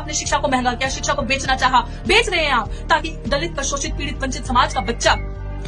आपने शिक्षा को महंगा किया, शिक्षा को बेचना चाहा, बेच रहे हैं आप, ताकि दलित का, शोषित, पीड़ित, वंचित समाज का बच्चा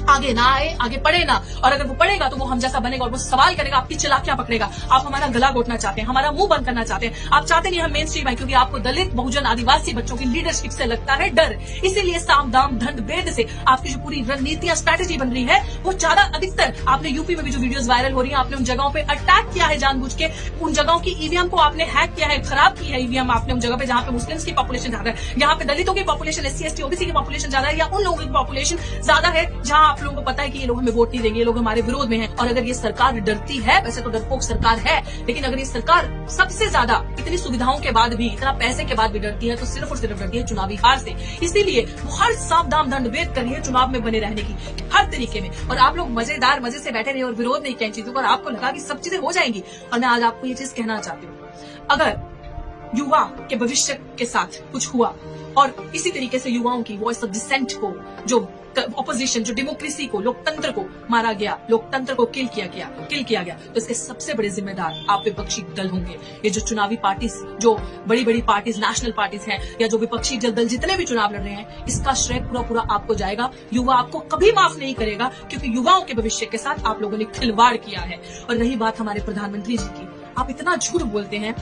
आगे ना आए, आगे पढ़े ना, और अगर वो पढ़ेगा तो वो हम जैसा बनेगा और वो सवाल करेगा, आपकी चालाकियां पकड़ेगा। आप हमारा गला घोटना चाहते हैं, हमारा मुंह बंद करना चाहते हैं। आप चाहते नहीं हम मेन स्ट्रीम है, क्योंकि आपको दलित, बहुजन, आदिवासी बच्चों की लीडरशिप से लगता है डर। इसीलिए साम दाम दंड भेद से आपकी जो पूरी रणनीतियां, स्ट्रैटेजी बन रही है, वो ज्यादा अधिकतर आपने यूपी में भी जो वीडियोज वायरल हो रही है, आपने उन जगहों पे अटैक किया है जानबूझ के, उन जगहों की ईवीएम को आपने हैक किया है, खराब की है ईवीएम आपने उन जगह पे जहां पे मुस्लिम्स की पॉपुलेशन ज्यादा है, जहां पे दलितों की पॉपुलेशन, एससी एसटी ओबीसी की पॉपुलेशन ज्यादा है, या उन लोगों की पॉपुलेशन ज्यादा है जहां आप लोगों को पता है कि ये लोग हमें वोट नहीं देंगे, ये लोग हमारे विरोध में हैं। और अगर ये सरकार डरती है, वैसे तो डरपोक सरकार है, लेकिन अगर ये सरकार सबसे ज्यादा इतनी सुविधाओं के बाद भी, इतना पैसे के बाद भी डरती है, तो सिर्फ और सिर्फ डरती है चुनावी हार से। इसीलिए वो हर सावधान दंड भेद कर रही है चुनाव में बने रहने की, हर तरीके में। और आप लोग मजेदार मजे से बैठे रहे और विरोध नहीं किया इन चीजों पर, आपको लगा कि सब चीजें हो जाएंगी। और मैं आज आपको ये चीज कहना चाहती हूँ, अगर युवा के भविष्य के साथ कुछ हुआ और इसी तरीके से युवाओं की वॉइस ऑफ डिसेंट को, जो ऑपोजिशन, जो डेमोक्रेसी को, लोकतंत्र को मारा गया, लोकतंत्र को किल किया गया, तो इसके सबसे बड़े जिम्मेदार आप विपक्षी दल होंगे। ये जो चुनावी पार्टीज, जो बड़ी बड़ी पार्टीज, नेशनल पार्टीज हैं, या जो विपक्षी दल जितने भी चुनाव लड़ रहे हैं, इसका श्रेय पूरा आपको जाएगा। युवा आपको कभी माफ नहीं करेगा, क्योंकि युवाओं के भविष्य के साथ आप लोगों ने खिलवाड़ किया है। और रही बात हमारे प्रधानमंत्री जी की, आप इतना झूठ बोलते हैं।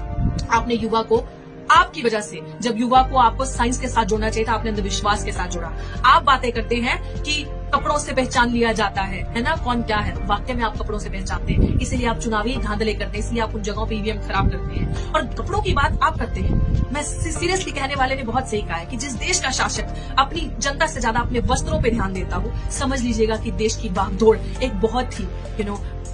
आपने युवा को, आपकी वजह से, जब युवा को आपको साइंस के साथ जोड़ना चाहिए था, आपने अंधविश्वास के साथ जोड़ा। आप बातें करते हैं कि कपड़ों से पहचान लिया जाता है ना, कौन क्या है। वाकई में आप कपड़ों से पहचानते हैं, इसीलिए आप चुनावी धांधले करते हैं, इसलिए आप उन जगहों पे ईवीएम खराब करते हैं। और कपड़ों की बात आप करते हैं। मैं सीरियसली, कहने वाले ने बहुत सही कहा है कि जिस देश का शासक अपनी जनता से ज्यादा अपने वस्त्रों पे ध्यान देता हो, समझ लीजिएगा कि देश की बागडोर एक बहुत ही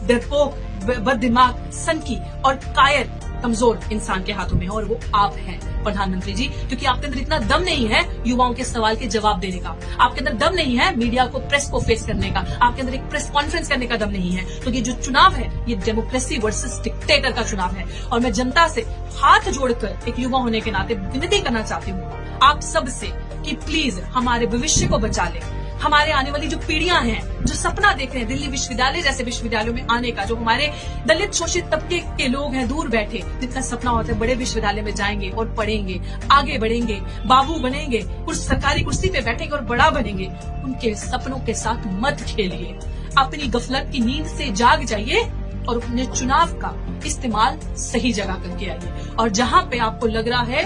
डरपोक, बददिमाग, सनकी और कायर, कमजोर इंसान के हाथों में है, और वो आप हैं प्रधानमंत्री जी। क्योंकि आपके अंदर इतना दम नहीं है युवाओं के सवाल के जवाब देने का, आपके अंदर दम नहीं है मीडिया को, प्रेस को फेस करने का, आपके अंदर एक प्रेस कॉन्फ्रेंस करने का दम नहीं है। तो ये जो चुनाव है, ये डेमोक्रेसी वर्सेस डिक्टेटर का चुनाव है। और मैं जनता से हाथ जोड़कर एक युवा होने के नाते विनती करना चाहती हूँ आप सबसे कि प्लीज हमारे भविष्य को बचा ले। हमारे आने वाली जो पीढ़ियां हैं, जो सपना देख रहे हैं दिल्ली विश्वविद्यालय जैसे विश्वविद्यालयों में आने का, जो हमारे दलित शोषित तबके के लोग हैं दूर बैठे, जिनका सपना होता है बड़े विश्वविद्यालय में जाएंगे और पढ़ेंगे, आगे बढ़ेंगे, बाबू बनेंगे, सरकारी कुर्सी पे बैठेंगे और बड़ा बनेंगे, उनके सपनों के साथ मत खेलिए। अपनी गफलत की नींद से जाग जाइए और अपने चुनाव का इस्तेमाल सही जगह करके आइए। और जहां पे आपको लग रहा है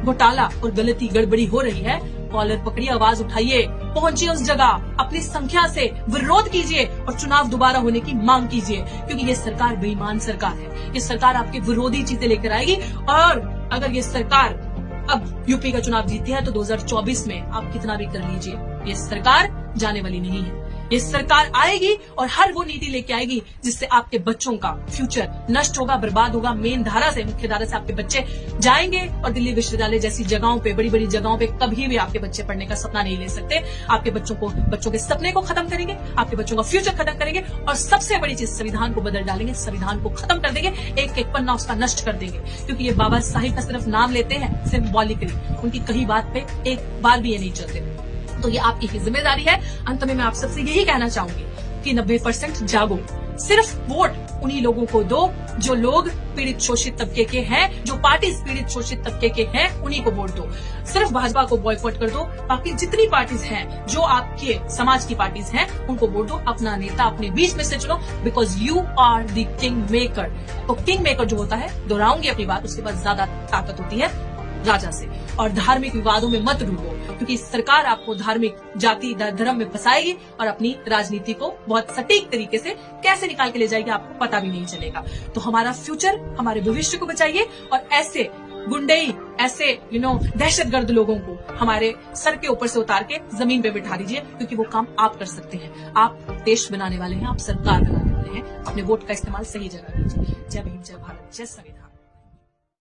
घोटाला और गलती, गड़बड़ी हो रही है, कॉलर पकड़िए, आवाज उठाइए, पहुंचिए उस जगह, अपनी संख्या से विरोध कीजिए और चुनाव दोबारा होने की मांग कीजिए। क्योंकि ये सरकार बेईमान सरकार है, ये सरकार आपके विरोधी चीजें लेकर आएगी। और अगर ये सरकार अब यूपी का चुनाव जीती है तो 2024 में आप कितना भी कर लीजिए, ये सरकार जाने वाली नहीं है। ये सरकार आएगी और हर वो नीति लेके आएगी जिससे आपके बच्चों का फ्यूचर नष्ट होगा, बर्बाद होगा। मेन धारा से, मुख्य धारा से आपके बच्चे जाएंगे और दिल्ली विश्वविद्यालय जैसी जगहों पे, बड़ी बड़ी जगहों पे कभी भी आपके बच्चे पढ़ने का सपना नहीं ले सकते। आपके बच्चों के सपने को खत्म करेंगे, आपके बच्चों का फ्यूचर खत्म करेंगे, और सबसे बड़ी चीज, संविधान को बदल डालेंगे, संविधान को खत्म कर देंगे, एक एक पन्ना उसका नष्ट कर देंगे। क्योंकि ये बाबा साहिब का सिर्फ नाम लेते हैं, सिंबॉलिकली, उनकी कही बात पे एक बार भी ये नहीं चलते। तो ये आपकी ही जिम्मेदारी है। अंत में मैं आप सबसे यही कहना चाहूंगी कि 90% जागो, सिर्फ वोट उन्हीं लोगों को दो जो लोग पीड़ित शोषित तबके के हैं, जो पार्टी पीड़ित शोषित तबके के हैं, उन्हीं को वोट दो। सिर्फ भाजपा को बॉयकॉट कर दो, बाकी जितनी पार्टीज हैं, जो आपके समाज की पार्टीज हैं, उनको वोट दो। अपना नेता अपने बीच में से चुनो, because you are the king maker. तो किंग मेकर जो होता है, दोहराऊंगी अपनी बात, उसके बाद ज्यादा ताकत होती है राजा से। और धार्मिक विवादों में मत डूबो, क्योंकि सरकार आपको धार्मिक, जाति, धर्म में फंसाएगी और अपनी राजनीति को बहुत सटीक तरीके से कैसे निकाल के ले जाएगी आपको पता भी नहीं चलेगा। तो हमारा फ्यूचर, हमारे भविष्य को बचाइए और ऐसे गुंडई, ऐसे दहशतगर्द लोगों को हमारे सर के ऊपर से उतार के जमीन पे बिठा दीजिए, क्योंकि वो काम आप कर सकते हैं। आप देश बनाने वाले हैं, आप सरकार बनाने वाले हैं। अपने वोट का इस्तेमाल सही जगह कीजिए। जय भीम, जय भारत, जय संविधान।